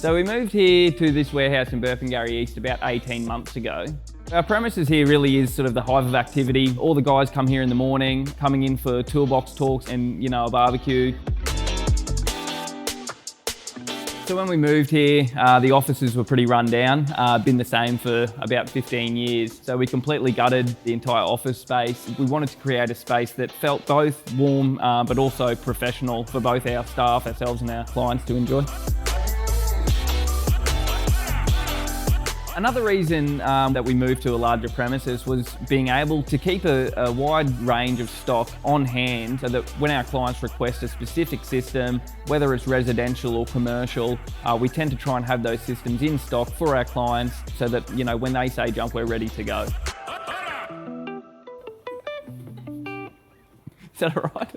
So we moved here to this warehouse in Burpengary East about 18 months ago. Our premises here really is sort of the hive of activity. All the guys come here in the morning, coming in for toolbox talks and, a barbecue. So when we moved here, the offices were pretty run down. Been the same for about 15 years. So we completely gutted the entire office space. We wanted to create a space that felt both warm, but also professional for both our staff, ourselves and our clients to enjoy. Another reason that we moved to a larger premises was being able to keep a wide range of stock on hand so that when our clients request a specific system, whether it's residential or commercial, we tend to try and have those systems in stock for our clients so that, when they say jump, we're ready to go. Is that all right?